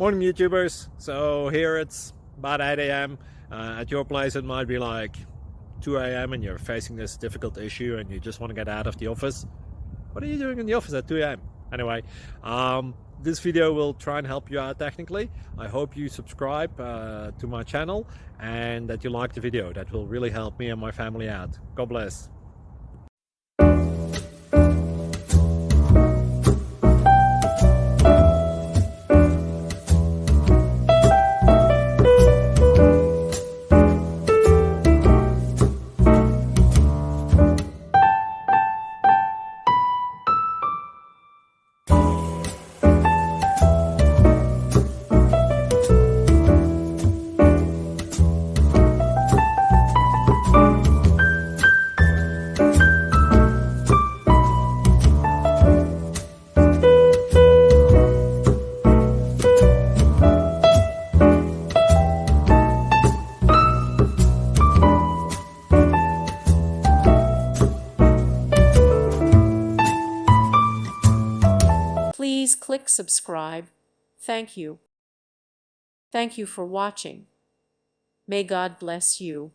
Morning YouTubers. So here it's about 8 a.m. At your place it might be like 2 a.m. and you're facing this difficult issue and you just want to get out of the office. What are you doing in the office at 2 a.m.? Anyway, this video will try and help you out technically. I hope you subscribe to my channel and that you like the video. That will really help me and my family out. God bless. Please click subscribe. Thank you. Thank you for watching. May God bless you.